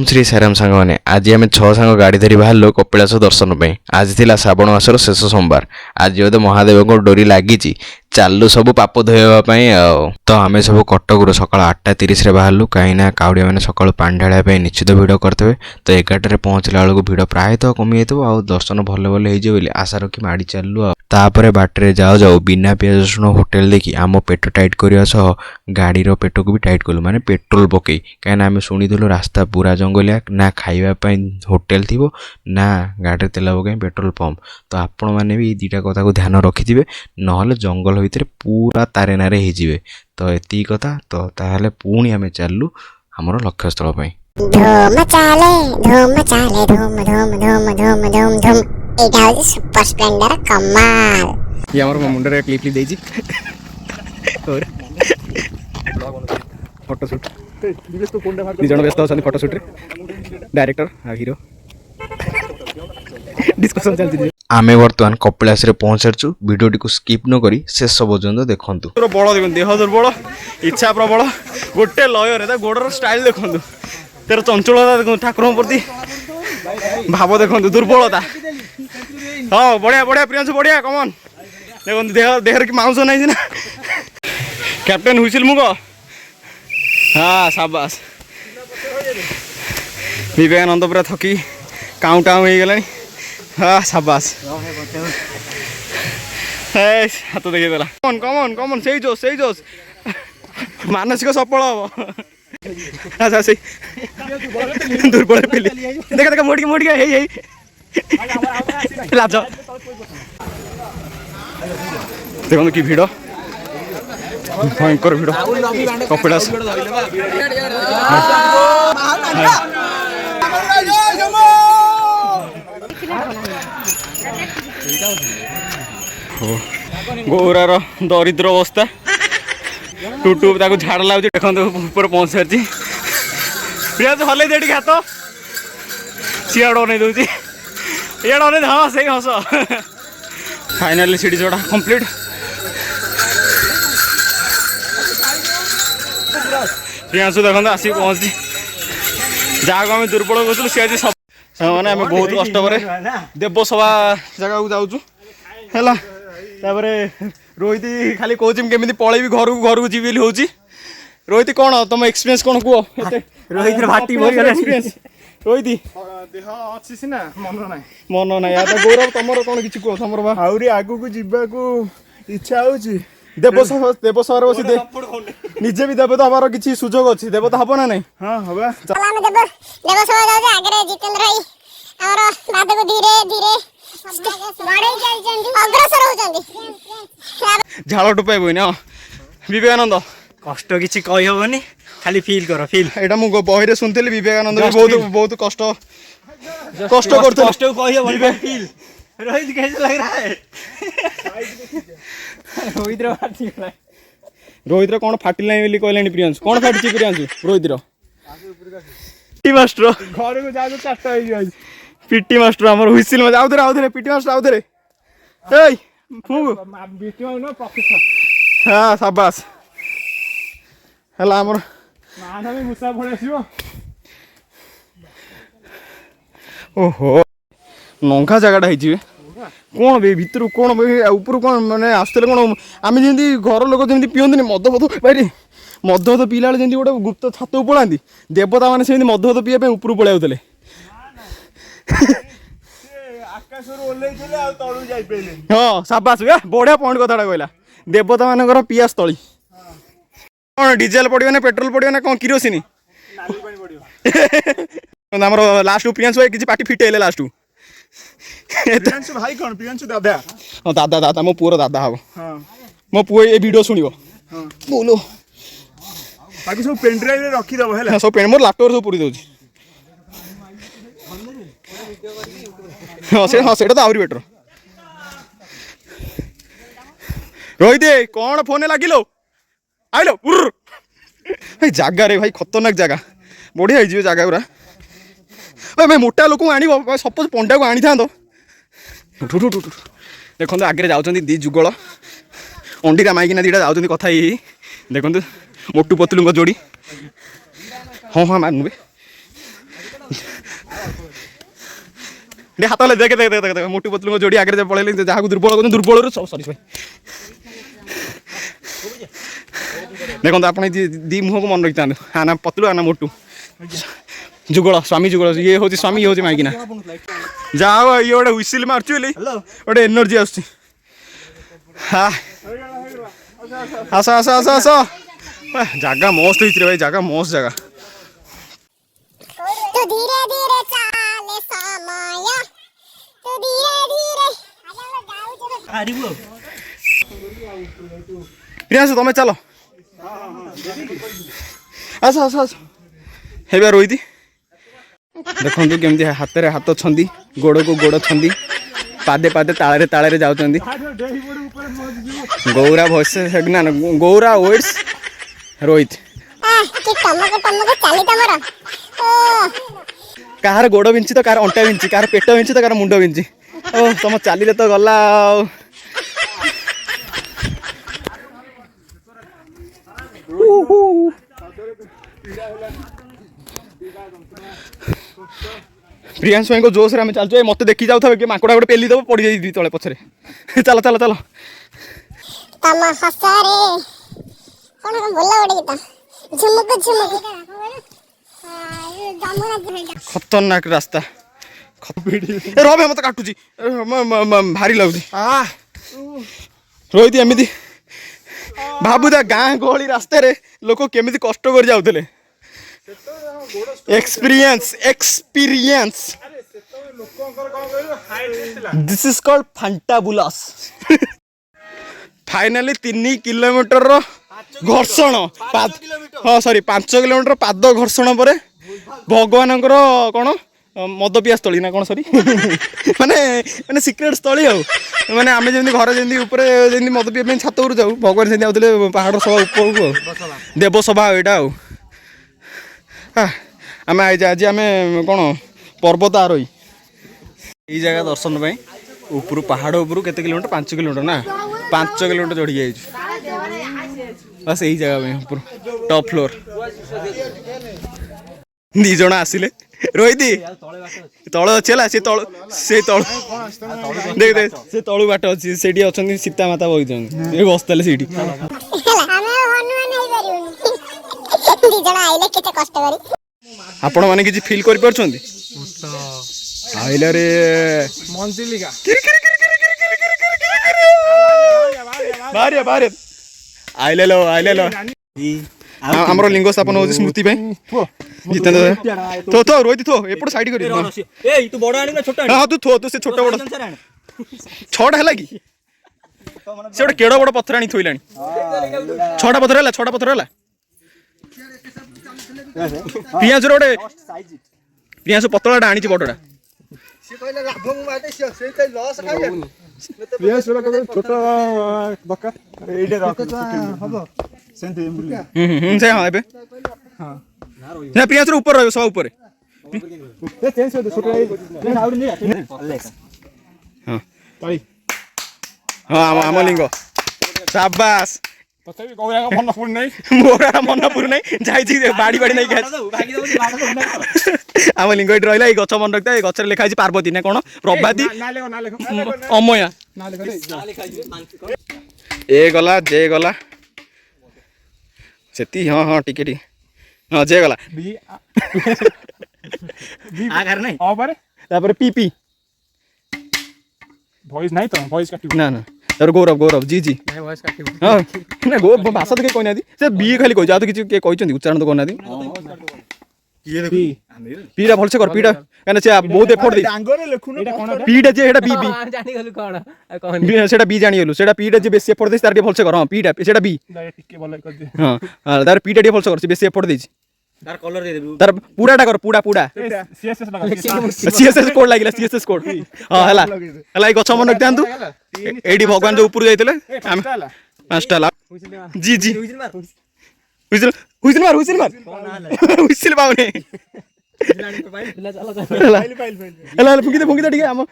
श्री साराम सांग मैंने आज आम 6 सांग गाड़ी धरी बाहर कपिलास दर्शन पे। आज थिला श्रावण मासर शेष सोमवार। आज बोधे महादेव को डोरी लगी चालू सब पाप धोवाई तो आम सब कटक सका 8:30 बाहर कहीं काउड़िया मैंने सका पानी ढाड़ा निश्चित भिड़ करते तो 11टार पहुँचला बेलू भिड़ प्रायतः कमी जाइए दर्शन भल भल हो आशा रखी माड़ी चलू तापर बाटर जाओ जाओ बिना पियाज रसुण होटेल देखी आम पेट टाइट करने सह गाड़ी पेट को भी टाइट कलु माने पेट्रोल पकई कहीं आम शुणीलु रास्ता पूरा जंगलिया ना खाइबा होटेल थी ना गाड़ी तेल पकई पेट्रोल पंप तो आपण मैंने भी दुटा कथा को ध्यान रखिथे ना जंगल भितर पूरा तारेनारे होइजिवे तो एति कथा तो ताहले पुणी आम चलू हमर लक्ष्य स्थल पे। धूम चाले धूम चाले धूम धूम धूम धूम धूम धूम एटा हो सुपर स्प्लेंडर कमाल ये हमर मुंडरे क्लिप देजी और फोटो शूट दिजण व्यस्त अछन फोटो शूट रे डायरेक्टर आ हीरो डिस्कशन चलती। आमे वर्तमान कपिलास रे पहुंचरछु वीडियो को स्किप न करी शेष पर्यंत देखंतु। तोर बड़ देखन देह दुर्बल इच्छा प्रबल गोटे लय रे गोडर स्टाइल देखंतु तेर चंचलता देखंतु ठाकुर प्रति भाव देखंतु दुर्बलता हां बढ़िया बढ़िया प्रियांशु बढ़िया कमन देखंतु देह देहर की मांस नै ना कैप्टन हुइसिल मुगो हाँ शाबाश विवेकानंद पूरा थकी काउंट आउट हो गलानी हाँ शाबाश हाथ देखिए देला कमन कमन कमन सही जोश मानसिक सफल हम अच्छा से दुर्बल पिली देखा देखा मोड़ गया यही लाज देखो कि भिड़ भयंकर भिड़ कपिलास गौरार दरिद्र अवस्था टूटू ताको झाड़ लाग देखो ऊपर पहुँच सारी प्रियांशु हल दे हाथ सियाड़ नहीं दूसरी इे नहीं हाँ से हस फाइनाली सीढ़ी चढ़ा कंप्लीट प्रियांशु देखो आसिक पहुँची जहाँ को आम दुर्बल करूँ सी आज सब मैंने आम बहुत कष्ट देवसभा जगह को जाऊँ है रोहित खाली कौन केमी पलैबी घर को जी हूँ रोहित कौन तुम एक्सपीरियंस कौन कह रोहित रोहित देह अच्छी सीना मन ना मन ना या गौरव तुम कौन कि कह तुम आहरी आगू जावाक इच्छा होची देवसभा बसी निजे भी देवता हबार किसी सुजोग अच्छी देवता हम ना नहीं हाँ हवा देवसभा जाऊ आगे जितेंद्र भाई हमर बात को धीरे धीरे अग्रसर होचंदी झाड़ टुपाई बोनी हाँ विवेकानंद कष्ट किसी कही हेनी खाली फील कर फील एटा मु बही शुणी विवेकानंद बहुत बहुत कष्ट कष्ट करते कष्ट कही हेनी फील रोहित कैसे लग रहा है रोहित कौन फाटिल नहीं कहले प्रियांशु कौन फाटी प्रियांशु रोहित पीटी मास्टर घर को जाओ चार्टा पीटी मास्टर आम हुइसिल में आउे पीटी मास्टर आउे हाँ शाबाश है आमर मूसा भाई ओहो नंगा जगह है कौन बे भितर कौन ऊपर कौन मैंने आसते कौन आम जमी घर लोग जमी पिंदी मद फद भाई मद फद पीला जमी गोटे गुप्त छात को पलांती देवता मैंने सेमती मद फद पीवा ऊपर पलि आउले हाँ शाबाश बढ़िया पॉइंट कथा कहला देवता मान पिया स्थली कौन डीजेल पड़ो ना पेट्रोल पड़ो ना कौन किरोसिनी आम लास्ट प्रियांशु भाई किसी पार्टी फिटेले लास्ट भाई कौन प्रियांशु दादा हाँ दादा दादा मो पुअर दादा हम मो पुओ ये वीडियो शुणव बोलो बाकी सब पेन ड्राइव रे रखीदेव है सब पेन मोर लैपटॉप सब पूरी दूसरी हाँ से तो आहरी बेटर रोहित कौन फोन लगिल आइल भाई जगह रे भाई खतरनाक जगह बढ़िया हो जगह पूरा भाई मोटा लोक आण सपोज पंडा को आनी था देखो आगे जाऊँ दी जुगल अंडीरा माइकिना दीटा जाऊँ कथा देखो मोटू पतलू जोड़ी हाँ हाँ मानू हाथ ले देख देख देख देख मोटू पतलू जोड़ी आगे पड़े जहाँ दुर्बल कर दुर्बल सरी सरी देखो आप दी मुह को मन रखी था आना पतलू आना मोटू जुगल स्वामी जुगल ये हूँ स्वामी ये हूँ माइकिना जाओ ये गोटे हुइसिल मार्च गोटे एनर्जी आस आस आस आस आस जगह मस्त होती भाई जगह मस्त जगह तू धीरे धीरे चाले समय तू धीरे धीरे प्रियांशु तुम चलो आस आस आस हे रोहित देखो केमती हाथ में हाथ छंदी गोड़ को गोड़ छंदी पादे पादे ताले ताले जाऊँच गौरा भॉइस ना गौरा वर्ड्स रोहित कहार गोड़ बिंची तो कहार अंटा बिंची कहार पेट बिंची तो कहार मुंड बिंची ओ तुम चलिले तो गला प्रियांशु भाई को जोश रे चलते मत देखी जाऊ कि माकड़ा गोटे पेली दब पड़ जाए तले पछरे चलो चलो चलो तम हसरे कोन बोला गोटे गीत झुमुक झुमुक खतरनाक रास्ता रह मत काटुची भारी लगुच रोहित एमती भाबुदा गाँ गहली रास्तार लोक केमी कष्ट कर जाऊले experience experience this is called fantabulous finally 3 kilometre घर्षण हाँ सॉरी 5 किलोमीटर पाद घर्षण पर भगवान कौन मद पिया स्थली ना कौन सॉरी माने माने सिक्रेट स्थली माने आम जमी घर जमी मद पिया छात उपर जाऊ भगवान से आते पहाड़ सभा ऊपर देवसभा यहाँ आम आज आम कौन पर्वत आरोही ये जगह दर्शन पाई ऊपर पहाड़ ऊपर केते किलोमीटर 5 किलोमीटर ना 5 किलोमीटर चढ़ी जाए बस यही जगह ऊपर टॉप फ्लोर 2 जन आसिले रोहित तल अच्छे सी तल से तल देख देख से तलु बाट अच्छी से अच्छा सीता माता बही बसते से आपण मैंने किसी फिल कर आइला रे बाहर बाहर आइले लो आमर लिंग स्थापन हो स्मृति जितेंद्र थो थो रोहित थो एपट साइड कर तू बड़ आनी ना छोटा हाँ तू थो तू से छोट बड़ छटा है कि से गोटे केड़ बड़ पथर आनी थोला 6टा पथर है 6टा पथर है पियाज रोडे पियाज पतलाटा आनी बड़टा पियाज ऊपर रहा सब ऊपर हाँ आम लिंग शाबाश मोरा मन पुर नहीं बाड़ी बाड़ी नहीं आम लिंग ये रहा गच मन रखता है गचर लिखाई पार्वती ना कौन प्रभाती अमया ए गला जे गला से हाँ हाँ टिके हाँ जे गला पी पी वॉइस नहीं तो वॉइस काटी ना ना तर गौरव गौरव जी जी हाँ ना गो भाषा तो कहना से बी खाली कही तो किसी कहते उच्चारण तो करना पीटा भलसे कर पीटा कहना से बहुत एफर्ट दे पीटा जे एटा बी बी जानि गलु कोन सेटा बी जानि गलु सेटा पीटा जे बेसी एफर्ट दे तार के भलसे कर हां पीटा सेटा बी टिके भल कर दे हां तार पीटा टे भलसे कर बेसी एफर्ट देछि तार कलर दे देबु तार पूराटा कर पूरा सीएसएस लगा सीएसएस कोड लागिला सीएसएस कोड हां हला हला ई गछ मन रखतांतु एडी भगवान जो ऊपर जाइतले हम पांचटा ला जी जी हुइसिल मार हुइसिल पाउने हला फुंकी दे ठीक है हम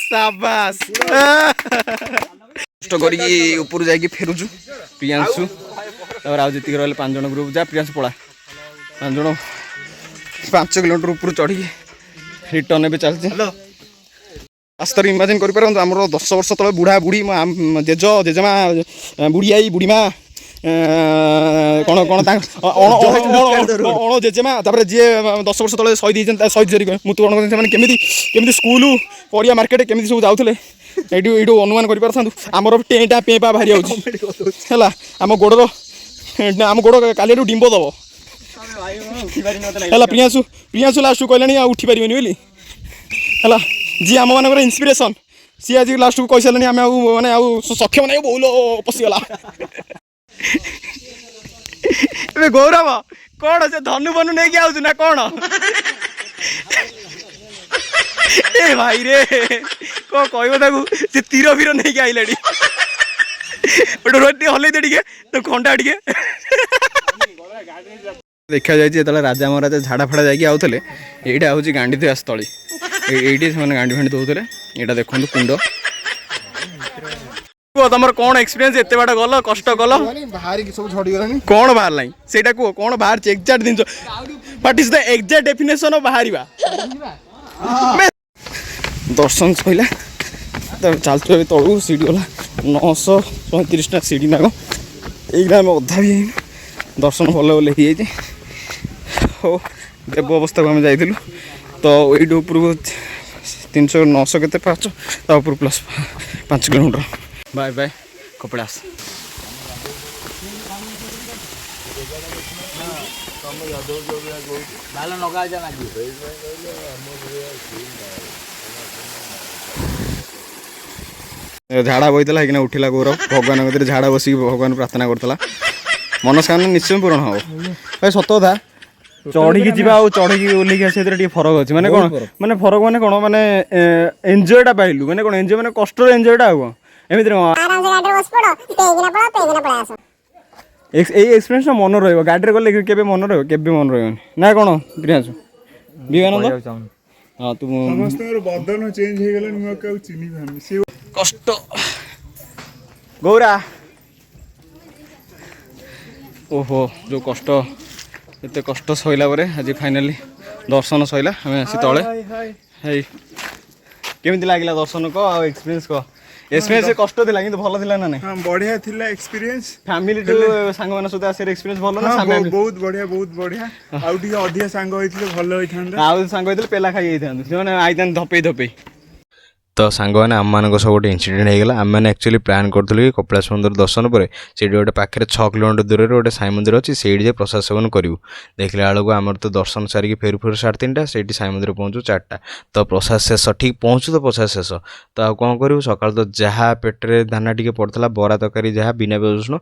शाबाश कष्ट करी ऊपर जाके फेरुछु प्रियांशु और आज जी रहा 5 जन ग्रुप जा प्रियांशु पड़ा 5 जन 5 किलोमीटर ऊपर चढ़ी ରିଟର୍ନ ଏବେ ଚାଲିଛି। ଆସ୍ତରେ ଇମାଜିନ୍ କରିପାରନ୍ତୁ ଆମର 10 ବର୍ଷ ତଳେ ବୁଢ଼ା ବୁଢ଼ୀ ଜେଜ ଜେଜେମା ବୁଢ଼ୀ ବୁଢ଼ୀମା କ'ଣ କ'ଣ ତାଙ୍କ ଅଣ ଜେଜେମା ତାପରେ ଯିଏ 10 ବର୍ଷ ତଳେ ଶହୀଦ ହେଇଛନ୍ତି ଶହୀଦ ସରି ମୃତ୍ୟୁବରଣ କରିଛନ୍ତି ସେମାନେ କେମିତି କେମିତି ସ୍କୁଲ ପଡ଼ିଆ ମାର୍କେଟ କେମିତି ସବୁ ଯାଉଥିଲେ ଏଇଠୁ ଅନୁମାନ କରିପାରିଥାନ୍ତୁ। ଆମର ଟେଁଟା ପେଁପା ବାହାରି ଯାଉଛି ହେଲା ଆମ ଗୋଡ଼ କାଲିଠୁ ଡିମ୍ବ ଦେବ ହେଲା। ପ୍ରିୟାଂଶୁ ଲାଷ୍ଟକୁ କହିଲାଣି ଆଉ ଉଠି ପାରିବନି ବୋଲି ହେଲା। ଯିଏ ଆମମାନଙ୍କର ଇନ୍ସପିରେସନ୍ ସିଏ ଆଜି ଲାଷ୍ଟକୁ କହିସାରିଲାଣି ଆମେ ଆଉ ମାନେ ଆଉ ସକ୍ଷମ ନାହିଁ ବହୁଲ ପଶିଗଲା। ଏବେ ଗୌରବ କ'ଣ ସେ ଧନୁ ନେଇକି ଆଉଛୁ ନା କ'ଣ? ଏ ଭାଇରେ କ'ଣ କହିବ ତାକୁ ସେ ତୀର ଫିର ନେଇକି ଆଇଲାଣି। ଗୋଟେ ଟିକେ ହଲେଇ ଦେ ଟିକେ ତ ଖଣ୍ଡା ଟିକେ ଦେଖାଯାଇଛି ଯେତେବେଳେ ରାଜା ମହାରାଜା ଝାଡ଼ା ଫାଡ଼ା ଯାଇକି ଆଉଥିଲେ। ଏଇଟା ହେଉଛି ଗାଣ୍ଡି ଥୋଇବା ସ୍ଥଳୀ। ଏଇଠି ସେମାନେ ଗାଣ୍ଡି ଫାଣ୍ଡି ଧୋଉଥିଲେ। ଏଇଟା ଦେଖନ୍ତୁ କୁଣ୍ଡ। କୁହ ତମର କ'ଣ ଏକ୍ସପିରିଏନ୍ସ ଏତେ ବାଟ ଗଲ କଷ୍ଟ କଲ ବାହାରିକି ସବୁ ଝଡ଼ିଗଲାଣି। କ'ଣ ବାହାରିଲାଣି ସେଇଟା କୁହ କ'ଣ ବାହାରିଛି ଏକ୍ଜାକ୍ଟ ଜିନିଷ what is the exact definition of ବାହାରିବା। ଦର୍ଶନ ସଇଲା ଚାଲୁଛୁ ଏବେ ତଳକୁ ସିଡ଼ି ଗଲା 937ଟା ସିଡ଼ି ନା କ'ଣ ଏଇଟା ଆମେ ଅଧା ବି ହେଇନି ଦର୍ଶନ ଭଲ ହେଇଯାଇଛି। ହଉ ଦେବ ଅବସ୍ଥାକୁ ଆମେ ଯାଇଥିଲୁ ତ ଏଇଠୁ ଉପରକୁ 900 କେତେ ପାହାଚ ତା ଉପରୁ plus 5 kilometre. Bye bye Kapilas. ଝାଡ଼ା ବଇଥିଲା ହେଇକିନା ଉଠିଲା ଗୌରବ ଭଗବାନଙ୍କ କତିରେ ଝାଡ଼ା ବସିକି ଭଗବାନ ପ୍ରାର୍ଥନା କରୁଥିଲା ମନସ୍କାମନା ନିଶ୍ଚୟ ପୂରଣ ହବ। ଭାଇ ସତ କଥା ଚଢ଼ିକି ଯିବା ଆଉ ଚଢ଼ିକି ଓହ୍ଲେଇକି ଆସିବା ଭିତରେ ଟିକେ ଫରକ ଅଛି। ମାନେ କ'ଣ ମାନେ ଫରକ ମାନେ କ'ଣ ମାନେ ଏନ୍ଜୟଟା ପାଇଲୁ ମାନେ କ'ଣ ଏନ୍ଜୟ ମାନେ କଷ୍ଟର ଏନ୍ଜୟଟା ଆଉ କ'ଣ ଏମିତିରେ କ'ଣ ଏଇ ଏକ୍ସପିରିଏନ୍ସଟା ମନେ ରହିବ। ଗାଡ଼ିରେ ଗଲେ କେବେ ମନେ ରହିବ କେବେ ମନେ ରହିବନି ନା କ'ଣ ପ୍ରିୟାଂଶୁ ବିବେକାନନ୍ଦ? ହଁ ତୁ ସମସ୍ତଙ୍କର ବଦନ ଚେଞ୍ଜ ହେଇଗଲାଣି ମୁଁ ଆଉ ଚିହ୍ନି ପାରୁନି। ସେ କଷ୍ଟ ଗୌରା ଓହୋ ଯେଉଁ କଷ୍ଟ ଏତେ କଷ୍ଟ ସଇଲା ପରେ ଆଜି ଫାଇନାଲି ଦର୍ଶନ ସଇଲା। ଆମେ ଆସି ତଳେ ହେଇ କେମିତି ଲାଗିଲା ଦର୍ଶନ କହ ଆଉ ଏକ୍ସପିରିଏନ୍ସ କହ। ଏକ୍ସପିରିଏନ୍ସ କଷ୍ଟ ଥିଲା କିନ୍ତୁ ଭଲ ଥିଲା ନା ନାଇଁ? ହଁ ବଢ଼ିଆ ଥିଲା ଏକ୍ସପିରିଏନ୍ସ। ଫ୍ୟାମିଲି ଟୁ ସାଙ୍ଗମାନଙ୍କ ସହିତ ଆସିବାର ଏକ୍ସପିରିଏନ୍ସ ଭଲ ନା? ବହୁତ ବଢ଼ିଆ ଆଉ ଟିକେ ଅଧିକା ସାଙ୍ଗ ହେଇଥିଲେ ଭଲ ହେଇଥାନ୍ତା। ଆଉ ସାଙ୍ଗ ହେଇଥିଲେ ପେଲା ଖାଇ ଯାଇଥାନ୍ତୁ ସେମାନେ ଆଇଥାନ୍ତି ଧପେଇ। ତ ସାଙ୍ଗମାନେ ଆମମାନଙ୍କ ସହ ଗୋଟେ ଇନସିଡେଣ୍ଟ ହେଇଗଲା। ଆମେମାନେ ଆକ୍ଚୁଆଲି ପ୍ଲାନ୍ କରୁଥିଲୁ କି କପିଳାସ ମନ୍ଦିର ଦର୍ଶନ ପରେ ସେଇଠି ଗୋଟେ ପାଖରେ 6 କିଲୋମିଟର ଦୂରରେ ଗୋଟେ ସାଇ ମନ୍ଦିର ଅଛି ସେଇଠି ଯେ ପ୍ରସାଦ ସେବନ କରିବୁ। ଦେଖିଲା ବେଳକୁ ଆମର ତ ଦର୍ଶନ ସାରିକି ଫେରୁ 3:30 ସେଇଠି ସାଇ ମନ୍ଦିର ପହଞ୍ଚୁ 4ଟା। ତ ପ୍ରସାଦ ଶେଷ ଠିକ୍ ପହଞ୍ଚୁ ତ ପ୍ରସାଦ ଶେଷ ତ ଆଉ କ'ଣ କରିବୁ ସକାଳୁ ତ ଯାହା ପେଟରେ ଦାନା ଟିକେ ପଡ଼ିଥିଲା ବରା ତରକାରୀ ଯାହା ବିନା ପିଆଜ ରସୁଣ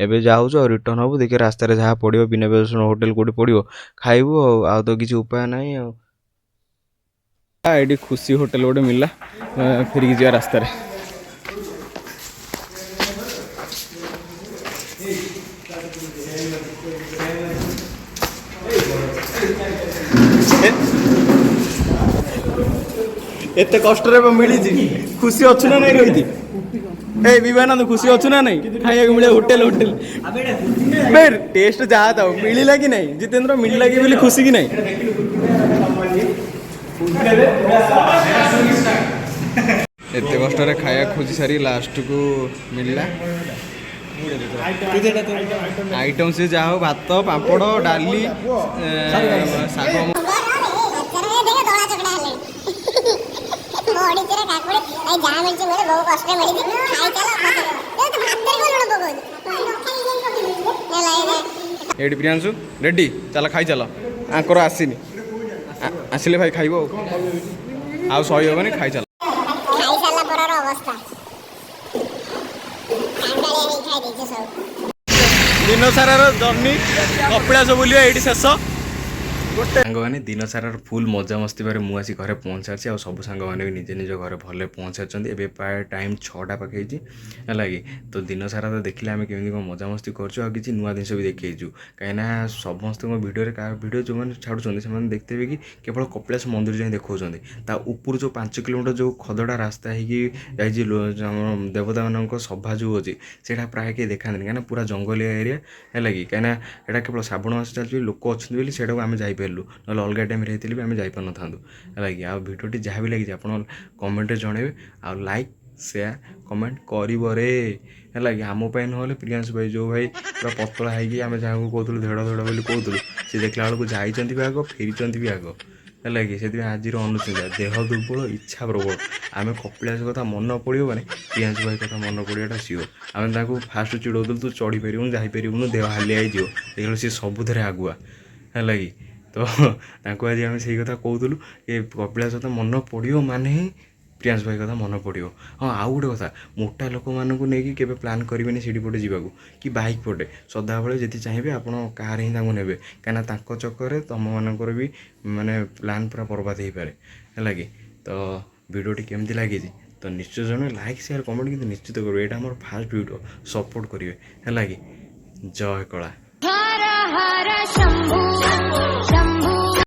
ଏବେ ଯାଉଛୁ ଆଉ ରିଟର୍ନ ହବୁ ଦେଖିବା ରାସ୍ତାରେ ଯାହା ପଡ଼ିବ ବିନା ପିଆଜ ରସୁଣ ହୋଟେଲ କେଉଁଠି ପଡ଼ିବ ଖାଇବୁ ଆଉ ତ କିଛି ଉପାୟ ନାହିଁ ଆଉ। ଏଇଠି ଖୁସି ହୋଟେଲ ଗୋଟେ ମିଳିଲା ଫେରିକି ଯିବା ରାସ୍ତାରେ। ଏତେ କଷ୍ଟରେ ମିଳିଛି ଖୁସି ଅଛୁ ନା ନାଇଁ ରହିଛି? ଏ ବିବେକାନନ୍ଦ ଖୁସି ଅଛୁ ନା ନାଇଁ ଖାଇବାକୁ ମିଳେ ହୋଟେଲ ଟେଷ୍ଟ ଯାହା ଥାଉ ମିଳିଲା କି ନାଇଁ? ଜିତେନ୍ଦ୍ର ମିଳିଲା କି ବୋଲି ଖୁସି କି ନାଇଁ? ଏତେ କଷ୍ଟରେ ଖାଇବା ଖୋଜି ସାରି ଲାଷ୍ଟକୁ ମିଳିଲା ଆଇଟମ୍ ସେ ଯାହା ହଉ ଭାତ ପାମ୍ପଡ଼ ଡାଲି ଶାଗ ଏଇଠି ପ୍ରିୟାଂଶୁ ରେଡି ଚାଲ ଖାଇ ଚାଲ ଆଙ୍କର ଆସିନି ଆସିଲେ ଭାଇ ଖାଇବ ଆଉ ସହି ହବନି ଖାଇ ଚାଲ। ଦିନ ସାରାର ଜର୍ଣ୍ଣି କପିଳାସ ବୁଲିବା ଏଇଠି ଶେଷ। ସାଙ୍ଗମାନେ ଦିନ ସାରାର ଫୁଲ୍ ମଜାମସ୍ତି ପରେ ମୁଁ ଆସି ଘରେ ପହଞ୍ଚାଛି ଆଉ ସବୁ ସାଙ୍ଗମାନେ ବି ନିଜ ନିଜ ଘରେ ଭଲରେ ପହଞ୍ଚାଛନ୍ତି। ଏବେ ପ୍ରାୟ ଟାଇମ୍ 6ଟା ପାଖେଇଛି ହେଲା କି ତ ଦିନ ସାରା ତ ଦେଖିଲେ ଆମେ କେମିତି କ'ଣ ମଜାମସ୍ତି କରୁଛୁ ଆଉ କିଛି ନୂଆ ଜିନିଷ ବି ଦେଖେଇଛୁ କାହିଁକିନା ସମସ୍ତଙ୍କ ଭିଡ଼ିଓରେ କାହା ଭିଡ଼ିଓ ଯେଉଁମାନେ ଛାଡ଼ୁଛନ୍ତି ସେମାନେ ଦେଖିଥିବେ କି କେବଳ କପିଳାସ ମନ୍ଦିର ଯାଇ ଦେଖାଉଛନ୍ତି ତା ଉପରୁ ଯେଉଁ 5 କିଲୋମିଟର ଯେଉଁ ଖଦଡ଼ା ରାସ୍ତା ହେଇକି ଯାଇଛି ଆମର ଦେବତାମାନଙ୍କ ସଭା ଯେଉଁ ଅଛି ସେଇଟା ପ୍ରାୟ କେହି ଦେଖାନ୍ତିନି କାହିଁକିନା ପୁରା ଜଙ୍ଗଲିଆ ଏରିଆ ହେଲା କି କାହିଁକିନା ଏଇଟା କେବଳ ଶ୍ରାବଣ ମାସ ଚାଲିଛି ଲୋକ ଅଛନ୍ତି ବୋଲି ସେଇଟାକୁ ଆମେ ଯାଇପାରିଲୁ ନହେଲେ ଅଲଗା ଟାଇମ୍ରେ ହେଇଥିଲେ ବି ଆମେ ଯାଇପାରିନଥାନ୍ତୁ ହେଲା କି। ଆଉ ଭିଡ଼ିଓଟି ଯାହା ବି ଲାଗିଛି ଆପଣ କମେଣ୍ଟରେ ଜଣାଇବେ, ଆଉ ଲାଇକ୍ ସେୟାର କମେଣ୍ଟ କରିବରେ ହେଲା କି। ଆମ ପାଇଁ ନହେଲେ ପ୍ରିୟାଂଶୁ ଭାଇ, ଯେଉଁ ଭାଇ ପୁରା ପତଳା ହେଇକି ଆମେ ଯାହାକୁ କହୁଥିଲୁ ଧେଡ଼ ଧେଡ଼ ବୋଲି କହୁଥିଲୁ, ସେ ଦେଖିଲା ବେଳକୁ ଯାଇଛନ୍ତି ବି ଆଗ, ଫେରିଛନ୍ତି ବି ଆଗ ହେଲା କି। ସେଥିପାଇଁ ଆଜିର ଅନୁଚିନ୍ତା, ଦେହ ଦୁର୍ବଳ, ଇଚ୍ଛା ପ୍ରବଳ। ଆମେ କପିଳାସ କଥା ମନେ ପଡ଼ିବ ମାନେ ପ୍ରିୟାଂଶୁ ଭାଇ କଥା ମନେ ପଡ଼ିବାଟା ସିଓର। ଆମେ ତାଙ୍କୁ ଫାଷ୍ଟ ଚିଡ଼ଉଥିଲୁ ତୁ ଚଢ଼ିପାରିବୁନି, ଯାଇପାରିବୁନି, ଦେହ ହାଲିଆ ହେଇଯିବ, ଦେଖିଲା ସିଏ ସବୁଥିରେ ଆଗୁଆ ହେଲା କି। ତ ତାଙ୍କୁ ଆଜି ଆମେ ସେଇ କଥା କହୁଥିଲୁ ଏ କପିଳାସ କଥା ମନେ ପଡ଼ିବ ମାନେ ହିଁ ପ୍ରିୟାଂଶୁ ଭାଇ କଥା ମନେ ପଡ଼ିବ। ହଁ ଆଉ ଗୋଟେ କଥା, ମୋଟା ଲୋକମାନଙ୍କୁ ନେଇକି କେବେ ପ୍ଲାନ୍ କରିବେନି ସେଇଠି ପଟେ ଯିବାକୁ କି ବାଇକ୍ ପଟେ। ସଦାବେଳେ ଯଦି ଚାହିଁବେ ଆପଣ କାର୍ ହିଁ ତାଙ୍କୁ ନେବେ, କାହିଁକିନା ତାଙ୍କ ଚକ୍କରରେ ତୁମମାନଙ୍କର ବି ମାନେ ପ୍ଲାନ୍ ପୁରା ବର୍ବାଦ ହେଇପାରେ ହେଲା କି। ତ ଭିଡ଼ିଓଟି କେମିତି ଲାଗିଛି ତ ନିଶ୍ଚୟ ଜଣେ ଲାଇକ୍ ସେୟାର କମେଣ୍ଟ କିନ୍ତୁ ନିଶ୍ଚିତ କରିବେ। ଏଇଟା ଆମର ଫାଷ୍ଟ ଭିଡ଼ିଓ, ସପୋର୍ଟ କରିବେ ହେଲା କି। ଜୟ କଳା।